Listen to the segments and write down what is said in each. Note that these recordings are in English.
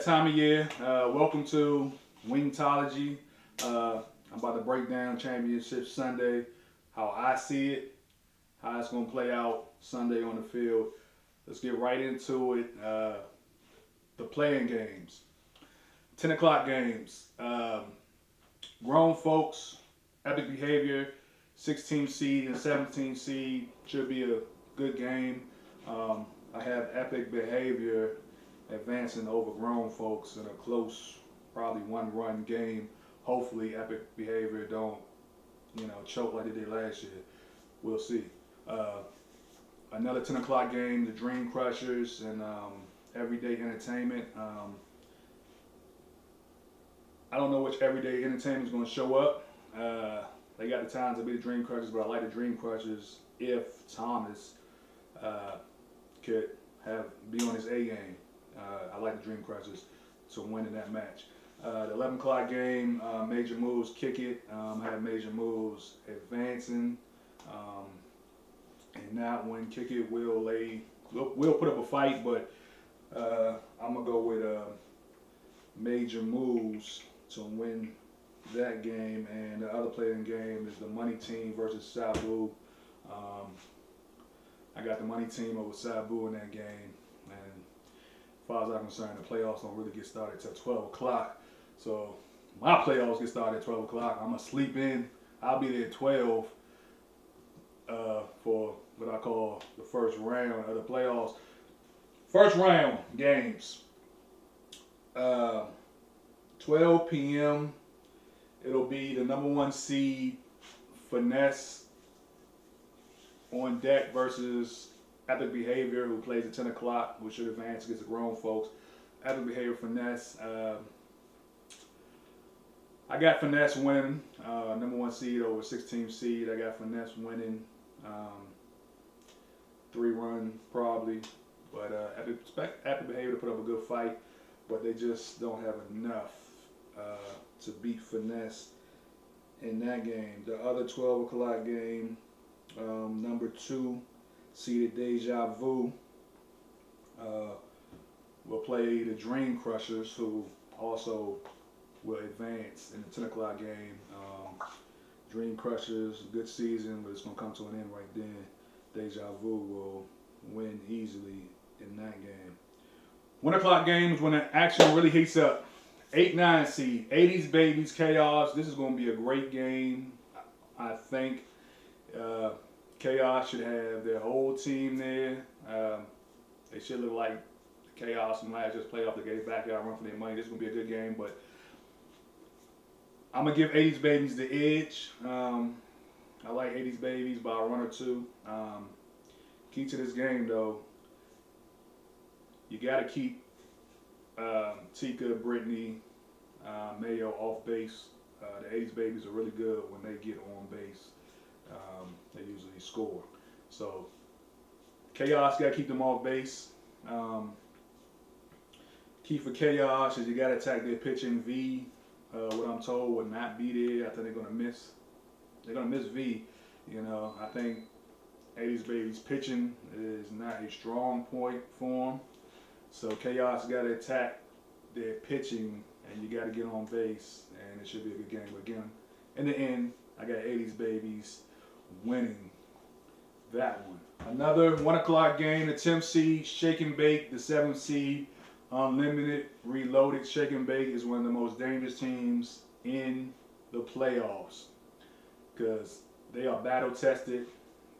time of year. Welcome to Wingtology. I'm about to break down Championship Sunday, how I see it, how it's going to play out Sunday on the field. Let's get right into it. The playing games. 10 o'clock games. Grown folks, epic behavior, 16 seed and 17 seed should be a good game. I have epic behavior advancing over grown folks in a close, probably one-run game. Hopefully, epic behavior don't, choke like they did last year. We'll see. Another 10 o'clock game, the Dream Crushers and Everyday Entertainment. I don't know which Everyday Entertainment is going to show up. They got the time to be the Dream Crushers, but I like the Dream Crushers if Thomas could be on his A game. I like the Dream Crushers to win in that match. The 11 o'clock game, Major Moves, Kick It. I have Major Moves advancing. And that one, Kick It will put up a fight, but I'm going to go with Major Moves to win that game. And the other playing game is the Money Team versus Sabu. I got the Money Team over Sabu in that game. And as far as I'm concerned, the playoffs don't really get started until 12 o'clock. So my playoffs get started at 12 o'clock. I'm going to sleep in. I'll be there at 12 for what I call the first round of the playoffs. First round games. 12 p.m. It'll be the number 1 seed, Finesse, on deck versus Epic Behavior, who plays at 10 o'clock, who should advance against the grown folks. Epic Behavior, Finesse. I got Finesse winning, number 1 seed over 16 seed. I got Finesse winning, 3-run probably. But Epic Behavior to put up a good fight, but they just don't have enough to beat Finesse in that game. The other 12 o'clock game, number 2 seeded Deja Vu will play the Dream Crushers, who also will advance in the 10 o'clock game. Dream Crushers, good season, but it's going to come to an end right then. Deja Vu will win easily in that game. 1 o'clock game is when the action really heats up. 8-9 seed, 80s Babies, Chaos. This is going to be a great game, I think. Chaos should have their whole team there. They should look like Chaos and last just playoff. They gave backyard run for their money. This is going to be a good game, but I'm going to give 80s Babies the edge. I like 80s Babies by a run or two. Key to this game, though, you got to keep Tika, Brittany, Mayo off base. The 80s Babies are really good when they get on base. They usually score. So Chaos got to keep them off base. Key for Chaos is you got to attack their pitching. V, what I'm told, will not be there. I think they're going to miss. They're going to miss V. I think 80s Babies pitching is not a strong point for them. So Chaos got to attack their pitching, and you got to get on base, and it should be a good game. But again, in the end, I got 80s Babies winning that one. Another 1 o'clock game, the 10th seed, Shake and Bake, the 7th seed, Unlimited, Reloaded. Shake and Bake is one of the most dangerous teams in the playoffs because they are battle tested.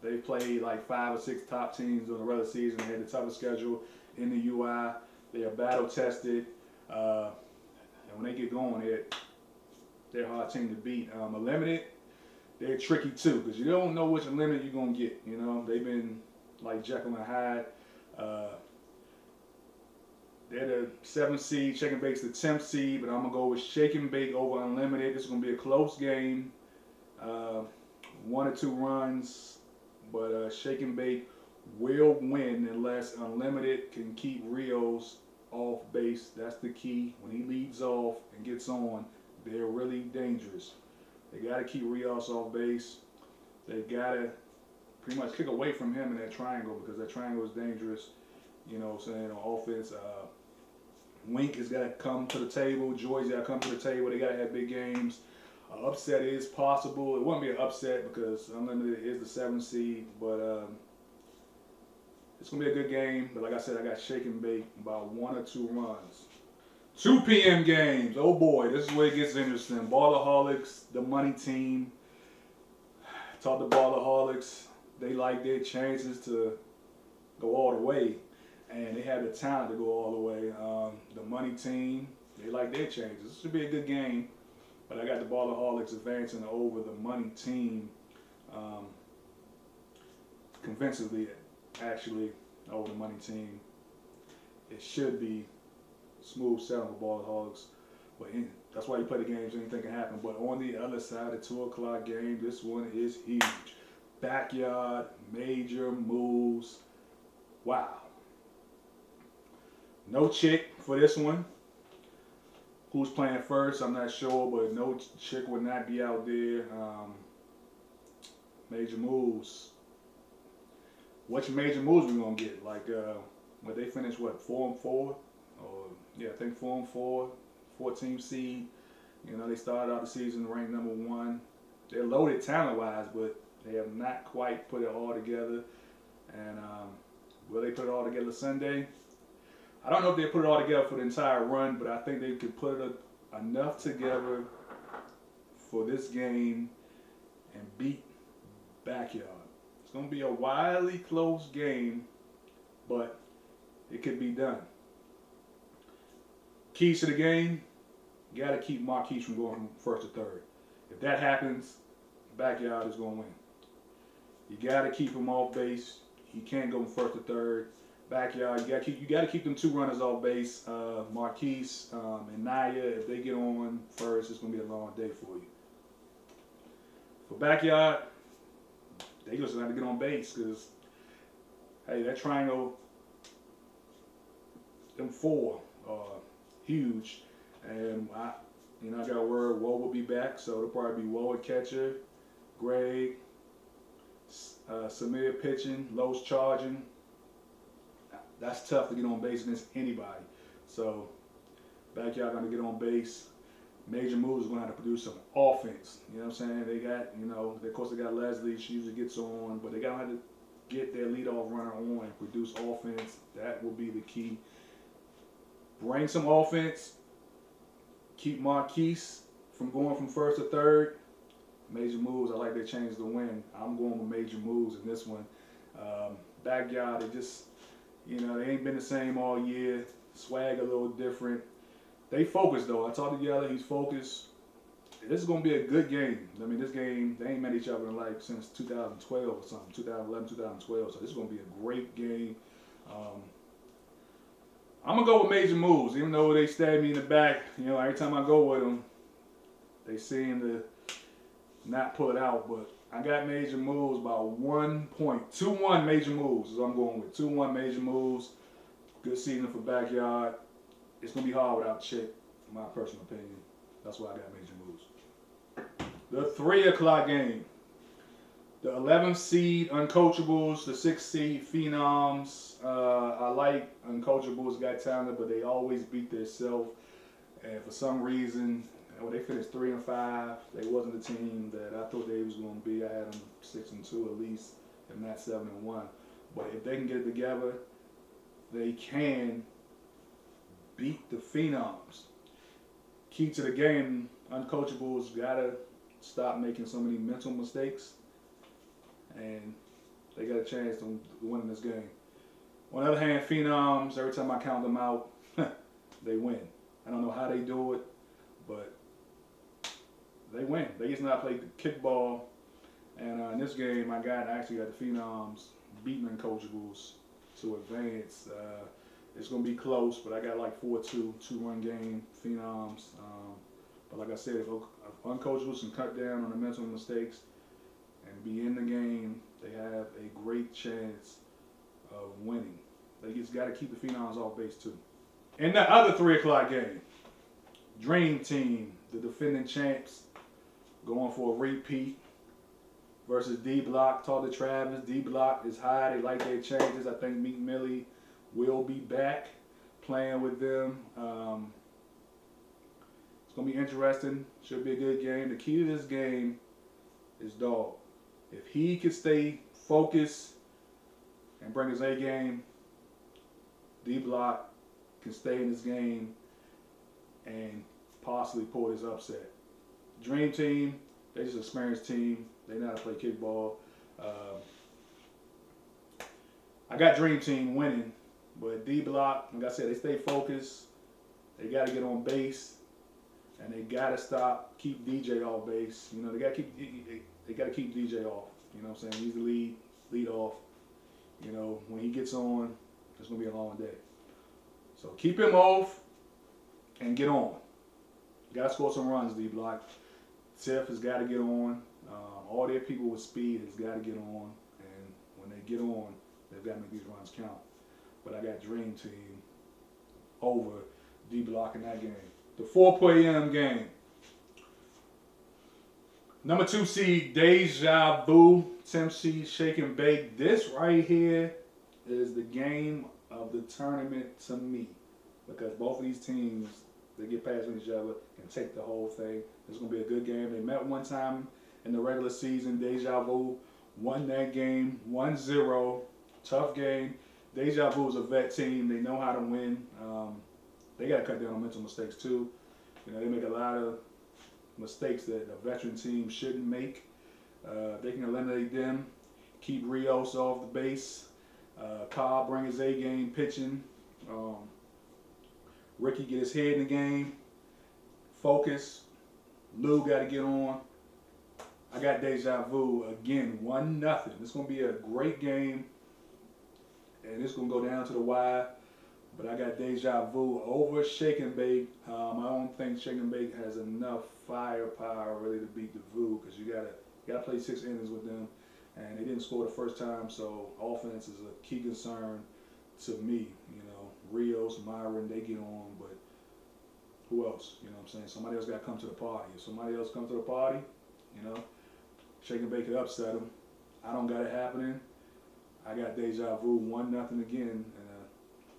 They played like 5 or 6 top teams during the regular season. They had the toughest schedule in the UI. They are battle tested. And when they get going, they're a hard team to beat. Unlimited, they're tricky too because you don't know which Unlimited you're going to get. They've been like Jekyll and Hyde. They're the 7th seed. Shake and Bake's the 10th seed, but I'm going to go with Shake and Bake over Unlimited. This is going to be a close game. 1 or 2 runs, but Shake and Bake will win unless Unlimited can keep Rios off base. That's the key. When he leads off and gets on, they're really dangerous. They got to keep Rios off base. They got to pretty much kick away from him in that triangle because that triangle is dangerous. On offense. Wink has got to come to the table. Joy's got to come to the table. They got to have big games. Upset is possible. It wouldn't be an upset because Unlimited is the 7th seed, but it's going to be a good game. But like I said, I got shake and bake about 1 or 2 runs. 2 p.m. games. Oh boy, this is where it gets interesting. Ballaholics, the money team. Talk to Ballaholics. They like their chances to go all the way. And they have the talent to go all the way. The money team, they like their chances. This should be a good game. But I got the Ballaholics advancing over the money team convincingly, actually, over the money team. It should be smooth sailing for Ballaholics. But that's why you play the games, anything can happen. But on the other side, the 2 o'clock game, this one is huge. Backyard, major moves. Wow. No chick for this one. Who's playing first, I'm not sure, but no chick would not be out there. Major moves. Which major moves we gonna get? Like, when they finish, what, 4-4? Or, yeah, I think 4-4, 14 seed. You know, they started out the season ranked number 1. They're loaded talent-wise, but they have not quite put it all together. And will they put it all together Sunday? I don't know if they put it all together for the entire run, but I think they could put it enough together for this game and beat Backyard. It's going to be a wildly close game, but it could be done. Keys to the game, you got to keep Marquise from going from first to third. If that happens, Backyard is going to win. You got to keep him off base. He can't go from first to third. Backyard, you got to keep them 2 runners off base. Marquise and Naya, if they get on first, it's going to be a long day for you. For Backyard, they just have to get on base because, hey, that triangle, them 4 are huge. And I got word Woe will be back, so it'll probably be Woe at catcher, Greg, Samir pitching, Lowe's charging. That's tough to get on base against anybody. So, Backyard going to get on base. Major moves are going to have to produce some offense. You know what I'm saying? They got, of course they got Leslie. She usually gets on, but they got to have to get their leadoff runner on and produce offense. That will be the key. Bring some offense. Keep Marquise from going from first to third. Major moves. I like they changed the win. I'm going with major moves in this one. Backyard, they just... they ain't been the same all year. Swag a little different. They focused though. I talked to Yella. He's focused. This is gonna be a good game. I mean, this game they ain't met each other in since 2012 or something. 2011, 2012. So this is gonna be a great game. I'm gonna go with major moves, even though they stab me in the back. Every time I go with them, they seem to not pull it out. But I got major moves by 1 point. 2-1 major moves is what I'm going with. 2-1 major moves. Good season for Backyard. It's going to be hard without Chick, in my personal opinion. That's why I got major moves. The 3 o'clock game. The 11th seed Uncoachables, the 6th seed Phenoms. I like Uncoachables, got talent, but they always beat themselves. And for some reason, when they finished 3-5, they wasn't the team that I thought they was going to be. I had them 6-2 at least, if not 7-1. But if they can get it together, they can beat the Phenoms. Key to the game, Uncoachables gotta stop making so many mental mistakes, and they got a chance to win this game. On the other hand, Phenoms, every time I count them out, they win. I don't know how they do it, but they win. They just not play kickball. And in this game, I actually got the Phenoms beating Uncoachables to advance. It's going to be close, but I got 4-2, 2-1 game, Phenoms. But like I said, if Uncoachables can cut down on the mental mistakes and be in the game, they have a great chance of winning. They just got to keep the Phenoms off base too. In the other 3 o'clock game, Dream Team, the defending champs, going for a repeat versus D Block. Talk to Travis. D Block is high. They like their changes. I think Meek Millie will be back. playing with them. It's going to be interesting. Should be a good game. The key to this game is dog. If he can stay focused and bring his A game, D-Block can stay in this game and possibly pull this upset. Dream Team, they just an experienced team. They know how to play kickball. I got Dream Team winning, but D-Block, like I said, they stay focused. They got to get on base, and they got to keep DJ off base. You know, they got to keep DJ off. You know what I'm saying? He's the lead off. You know, when he gets on, it's gonna be a long day. So keep him off and get on. You gotta score some runs, D-Block. Tiff has got to get on. All their people with speed has got to get on, and when they get on, they've got to make these runs count. But I got Dream Team over D-Block in that game. The 4 p.m. game. Number 2 seed, Deja Vu, 10th seed, Shake and Bake. This right here is the game of the tournament to me, because both of these teams, they get past each other and take the whole thing. It's going to be a good game. They met one time in the regular season. Deja Vu won that game 1-0. Tough game. Deja Vu is a vet team. They know how to win. They got to cut down on mental mistakes too. You know, they make a lot of mistakes that a veteran team shouldn't make. They can eliminate them. Keep Rios off the base. Cobb bring his A game pitching. Ricky get his head in the game. Focus. Lou got to get on. I got Deja Vu again, 1-0. It's going to be a great game, and it's going to go down to the wire. But I got Deja Vu over Shake and Bake. I don't think Shake and Bake has enough firepower really to beat the Vu, because you gotta play 6 innings with them, and they didn't score the first time. So offense is a key concern to me. You know, Rios, Myron, they get on, but who else? You know what I'm saying? Somebody else got to come to the party. If somebody else comes to the party, you know, Shake and Bake could upset them. I don't got it happening. I got Deja Vu 1-0 again.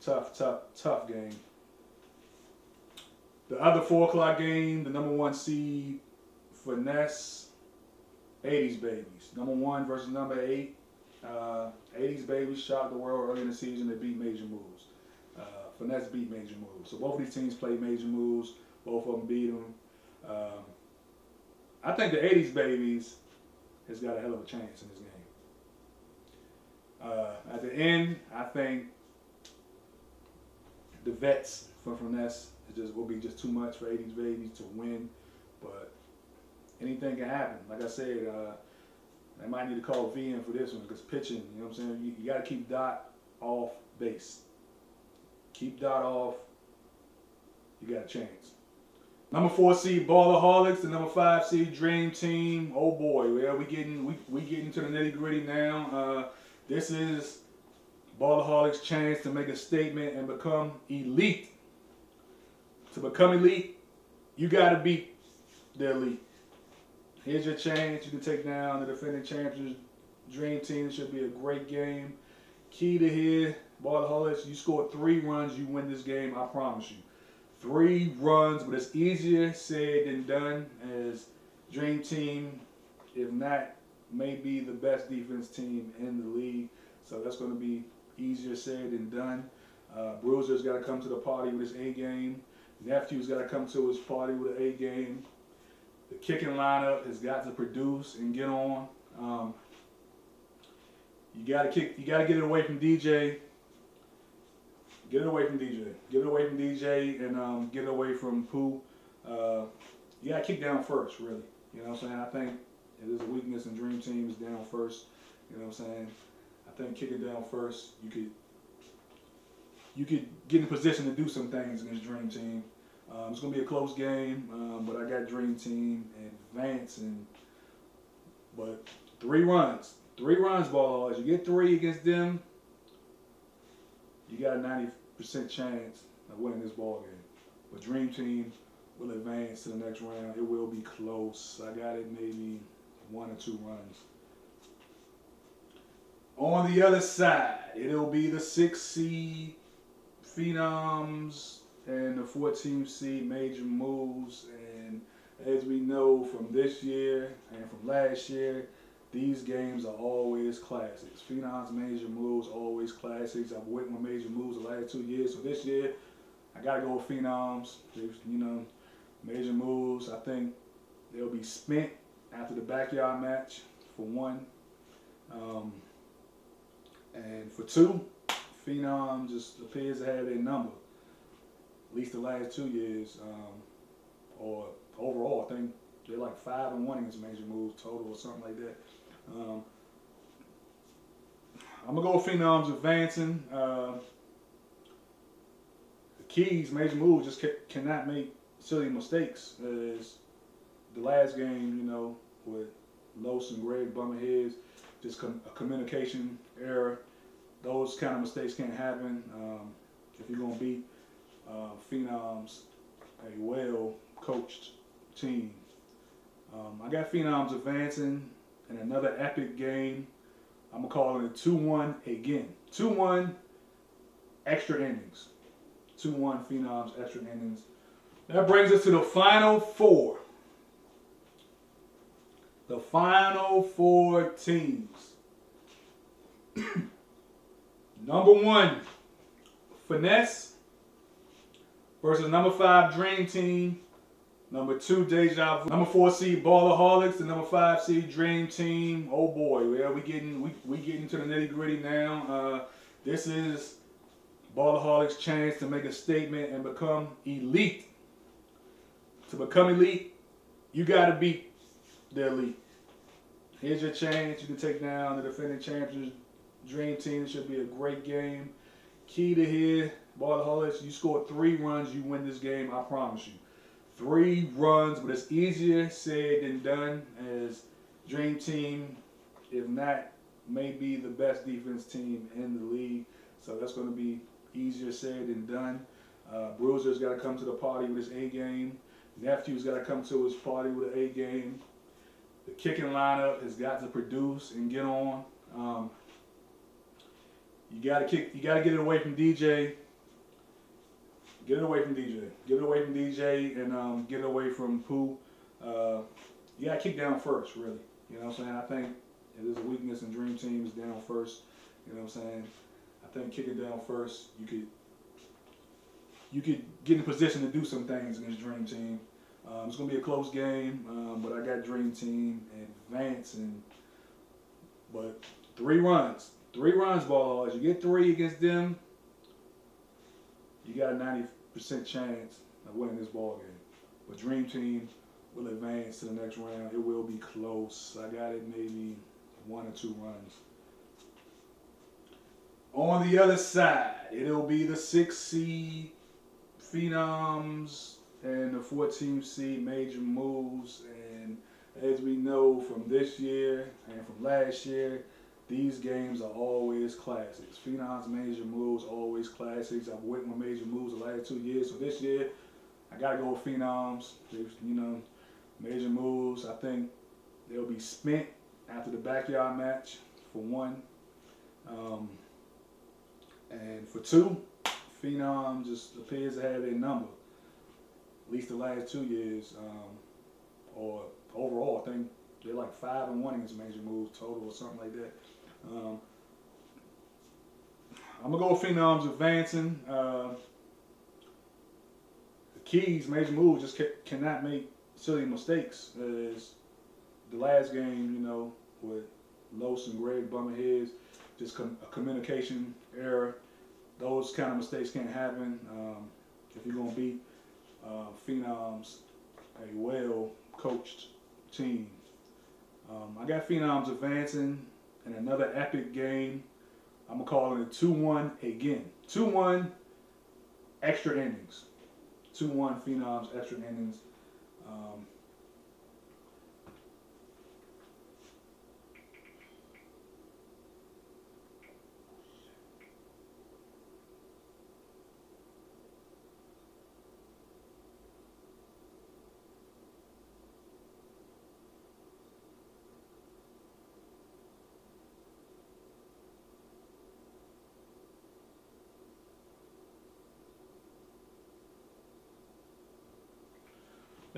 Tough game. The other 4 o'clock game, the number 1 seed, Finesse, 80s Babies. Number 1 versus number 8. 80s Babies shocked the world early in the season. They beat Major Moves. Finesse beat Major Moves. So both of these teams played Major Moves. Both of them beat them. I think the 80s Babies has got a hell of a chance in this game. At the end, I think the vets from Finesse will be just too much for 80s Babies to win, but anything can happen. Like I said, they might need to call V in for this one, because pitching, you know what I'm saying, you got to keep Dot off base. Keep Dot off, you got a chance. Number 4 seed Ballerholics, the number 5 seed Dream Team. Oh boy, yeah, we getting to the nitty gritty now. This is Ballerholics' chance to make a statement and become elite. To become elite, you got to beat the elite. Here's your chance. You can take down the defending champions, Dream Team. It should be a great game. Key to here, Ballerholics, you score 3 runs, you win this game, I promise you. 3 runs, but it's easier said than done, as Dream Team, if not, may be the best defense team in the league. So that's going to be easier said than done. Bruiser's got to come to the party with his A game. Nephew's got to come to his party with an A game. The kicking lineup has got to produce and get on. You got to get it away from DJ. Get it away from DJ. Get it away from DJ and get it away from Pooh. You got to kick down first, really. You know what I'm saying? I think if there's a weakness in Dream Team is down first. You know what I'm saying? I think kicking down first, you could get in position to do some things against Dream Team. It's going to be a close game, but I got Dream Team advancing. But 3 runs. 3 runs, Ballers. You get 3 against them, you got a 90% chance of winning this ball game. But Dream Team will advance to the next round. It will be close. I got it maybe 1 or 2 runs. On the other side, it'll be the 6 seed Phenoms and the 14th seed major moves, and as we know from this year and from last year, these games are always classics. Phenoms major moves, always classics. I've went with major moves the last 2 years, so this year I gotta go with Phenoms. Major moves. I think they'll be spent after the backyard match for one, and for two, Phenom just appears to have their number. At least the last 2 years, or overall, I think they're like 5-1 against major moves total or something like that. I'm gonna go with Phenoms advancing. The keys, major moves just cannot make silly mistakes. As the last game, with Los and Greg bumming heads, just a communication error. Those kind of mistakes can't happen if you're gonna beat Phenoms, a well-coached team. I got Phenoms advancing in another epic game. I'm gonna call it a 2-1 again. 2-1 extra innings. 2-1 Phenoms extra innings. That brings us to the final four. The final four teams. Number 1, Finesse versus number 5 Dream Team. Number 2, Deja Vu. Number 4 seed Ballaholics. The number 5 seed Dream Team. Oh boy, yeah, we getting to the nitty gritty now. This is Ballaholics' chance to make a statement and become elite. To become elite, you gotta beat the elite. Here's your chance. You can take down the defending champions, Dream Team. It should be a great game. Key to here, Ballaholics, you score 3 runs, you win this game, I promise you. 3 runs, but it's easier said than done, as Dream Team, if not, may be the best defense team in the league. So that's going to be easier said than done. Bruiser's got to come to the party with his A game. Nephew's got to come to his party with an A game. The kicking lineup has got to produce and get on. You got to get it away from DJ. Get it away from DJ. Get it away from DJ and get it away from Pooh. You got to kick down first, really. You know what I'm saying? I think if there's a weakness in Dream Team is down first. You know what I'm saying? I think kicking down first, you could get in position to do some things against Dream Team. It's going to be a close game, but I got Dream Team advancing. But 3 runs. 3 runs, Ballaholics. You get 3 against them, you got a 90% chance of winning this ball game. But Dream Team will advance to the next round. It will be close. I got it maybe 1 or 2 runs. On the other side, it'll be the 6 seed Phenoms and the 14th seed major moves. And as we know from this year and from last year, these games are always classics. Phenoms major moves, always classics. I've went with major moves the last 2 years, so this year I gotta go with Phenoms. Major moves. I think they'll be spent after the backyard match for one, and for 2, Phenom just appears to have their number. At least the last 2 years, or overall, I think they're like 5-1 against major moves total or something like that. I'm gonna go with Phenoms advancing. The keys, major moves, just cannot make silly mistakes. As the last game, with Los and Greg bumming heads, just a communication error. Those kind of mistakes can't happen if you're gonna beat Phenoms, a well-coached team. I got Phenoms advancing in another epic game. I'm gonna call it a 2-1 again. 2-1 extra innings. 2-1 Phenoms extra innings.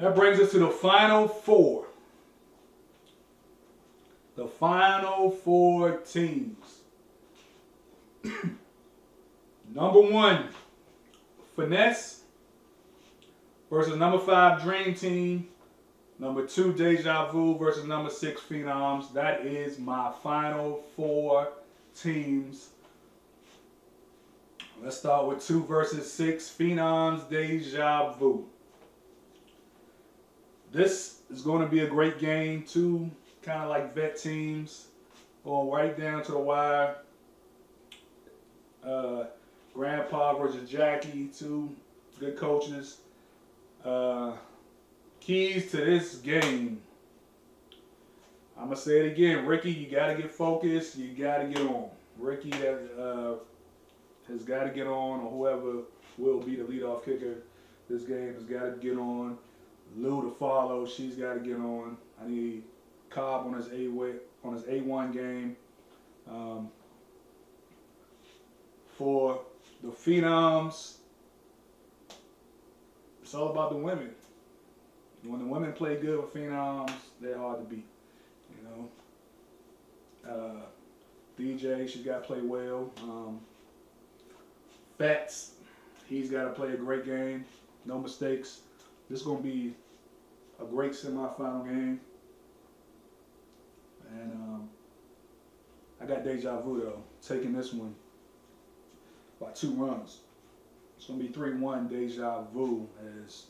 That brings us to the final four. The final four teams. Number 1, Finesse versus number 5, Dream Team. Number 2, Deja Vu versus number 6, Phenoms. That is my final four teams. Let's start with 2 versus 6, Phenoms, Deja Vu. This is going to be a great game. 2 kind of like vet teams, going right down to the wire. Grandpa versus Jackie, 2 good coaches. Keys to this game. I'm going to say it again. Ricky, you got to get focused. You got to get on. Ricky has got to get on, or whoever will be the leadoff kicker this game has got to get on. Lou to follow. She's got to get on. I need Cobb on his A1 game. For the Phenoms, it's all about the women. When the women play good with Phenoms, they're hard to beat. You know, DJ, she's got to play well. Fats, he's got to play a great game, no mistakes. This is going to be a great semifinal game. And I got Deja Vu, though, taking this one by 2 runs. It's going to be 3-1 Deja Vu as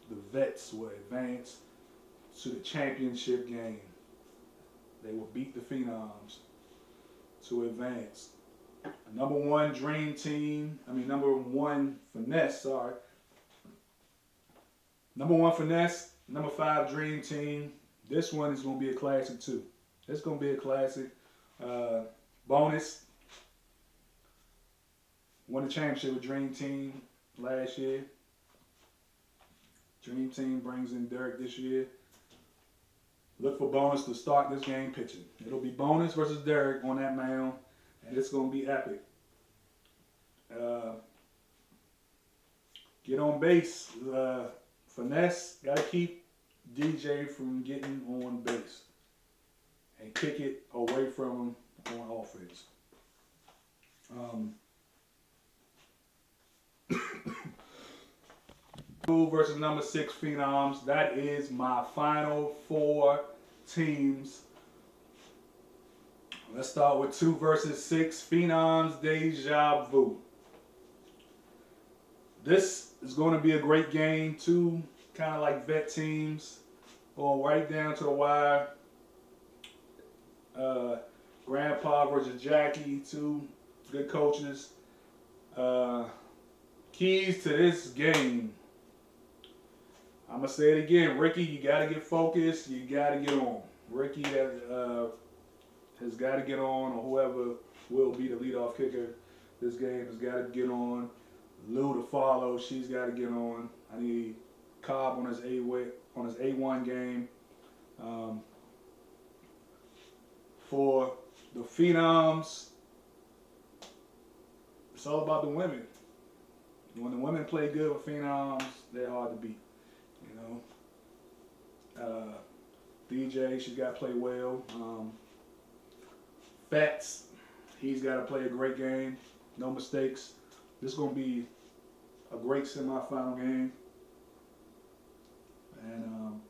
the Vets will advance to the championship game. They will beat the Phenoms to advance. Number 1 Dream Team, number 1 Finesse, sorry. Number 1 Finesse, number 5 Dream Team. This one is going to be a classic too. It's going to be a classic. Bonus. Won the championship with Dream Team last year. Dream Team brings in Derek this year. Look for Bonus to start this game pitching. It'll be Bonus versus Derek on that mound, and it's going to be epic. Get on base. Finesse, got to keep DJ from getting on base and kick it away from him on offense. Versus number 6 Phenoms. That is my final four teams. Let's start with 2 versus 6 Phenoms, Deja Vu. This is going to be a great game. 2 kind of like vet teams, going right down to the wire. Grandpa versus Jackie, 2 good coaches. Keys to this game. I'm going to say it again. Ricky, you got to get focused. You got to get on. Ricky has got to get on, or whoever will be the leadoff kicker this game has got to get on. Lou to follow. She's got to get on. I need Cobb on his A1 game. For the Phenoms, it's all about the women. When the women play good with Phenoms, they're hard to beat. You know, DJ, she's got to play well. Fats, he's got to play a great game, no mistakes. This is going to be a great semifinal game. And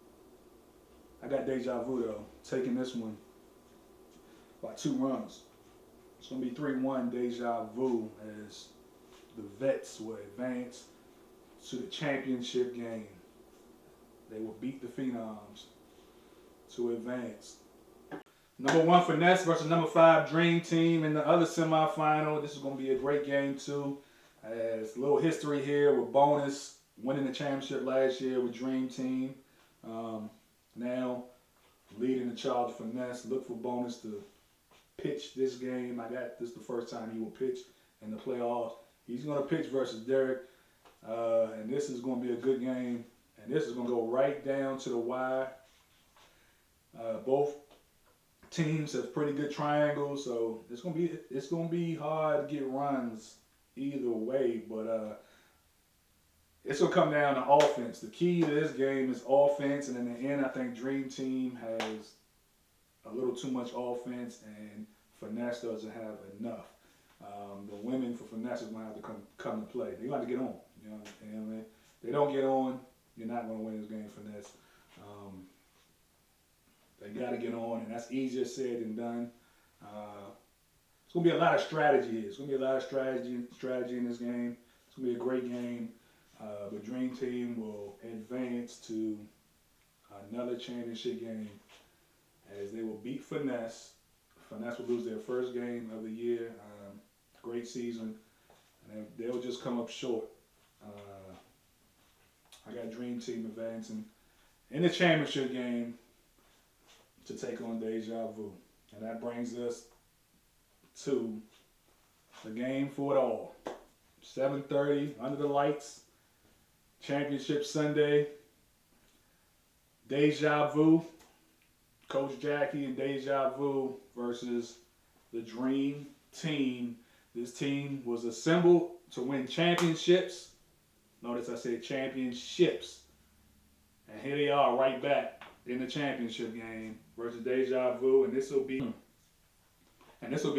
I got Deja Vu, though, taking this one by 2 runs. It's going to be 3-1 Deja Vu as the Vets will advance to the championship game. They will beat the Phenoms to advance. Number 1 Finesse versus number 5 Dream Team in the other semifinal. This is going to be a great game too. As a little history here with Bonus winning the championship last year with Dream Team. Now leading the charge of Finesse. Look for Bonus to pitch this game. This is the first time he will pitch in the playoffs. He's going to pitch versus Derek. And this is going to be a good game. And this is going to go right down to the wire. Both teams have pretty good triangles, so it's going to be hard to get runs either way. But it's gonna come down to offense. The key to this game is offense, and in the end, I think Dream Team has a little too much offense, and Finesse doesn't have enough. The women for Finesse is gonna have to come to play. They got to get on. You know what I mean? If they don't get on, you're not gonna win this game, Finesse. They got to get on, and that's easier said than done. It's gonna be a lot of strategy here. It's gonna be a lot of strategy in this game. It's gonna be a great game. The Dream Team will advance to another championship game as they will beat Finesse. Finesse will lose their first game of the year. Great season, and they'll just come up short. I got Dream Team advancing in the championship game to take on Deja Vu, and that brings us to the game for it all. 7:30 under the lights. Championship Sunday. Deja Vu, Coach Jackie and Deja Vu versus the Dream Team. This team was assembled to win championships. Notice I said championships. And here they are right back in the championship game versus Deja Vu. And this will be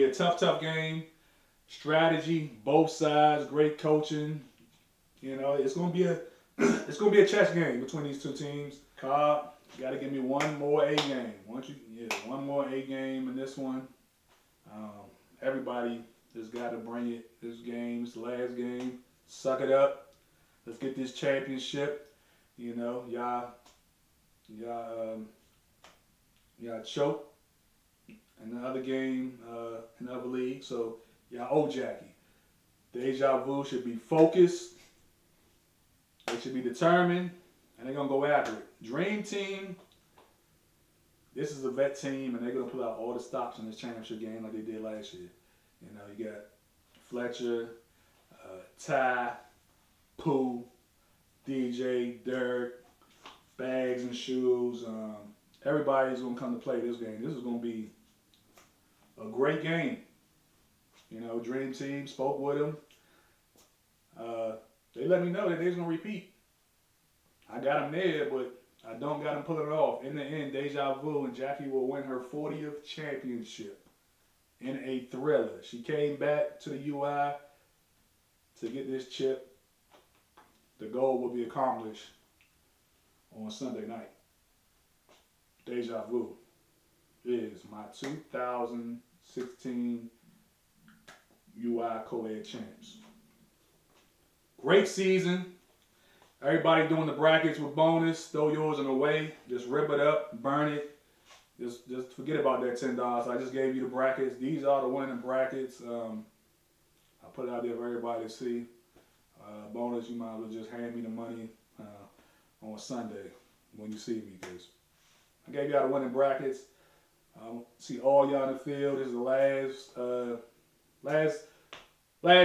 a tough game. Strategy, both sides, great coaching. You know, it's gonna be a chess game between these two teams. Cobb, you gotta give me one more A game. One more A game in this one. Everybody has got to bring it. This game, it's the last game. Suck it up. Let's get this championship. You know, y'all choked in the other game in the other league. So y'all owe Jackie. Deja Vu should be focused. They should be determined, and they're gonna go after it. Dream Team, this is a vet team, and they're gonna pull out all the stops in this championship game like they did last year. You know, you got Fletcher, Ty, Pooh, DJ, Dirk, Bags and Shoes. Everybody's gonna come to play this game. This is gonna be a great game. You know, Dream Team spoke with them. They let me know that they're going to repeat. I got them there, but I don't got them pulling it off. In the end, Deja Vu and Jackie will win her 40th championship in a thriller. She came back to the UI to get this chip. The goal will be accomplished on Sunday night. Deja Vu is my 2016 UI Co-Ed champs. Great season. Everybody doing the brackets with bonus. Throw yours in the way. Just rip it up, burn it. Just forget about that $10. I just gave you the brackets. These are the winning brackets. I put it out there for everybody to see. Bonus, you might as well just hand me the money on Sunday when you see me, because I gave y'all the winning brackets. See all y'all in the field. This is the last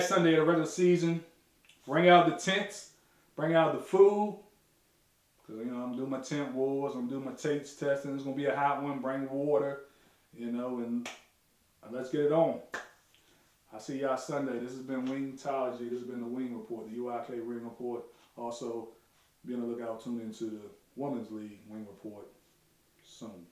Sunday of the regular season. Bring out the tents. Bring out the food. Because, you know, I'm doing my tent wars. I'm doing my taste testing. It's going to be a hot one. Bring water, you know, and let's get it on. I'll see y'all Sunday. This has been Wingtology. This has been the Wing Report, the UIKL Wing Report. Also, be on the lookout, tune into the Women's League Wing Report soon.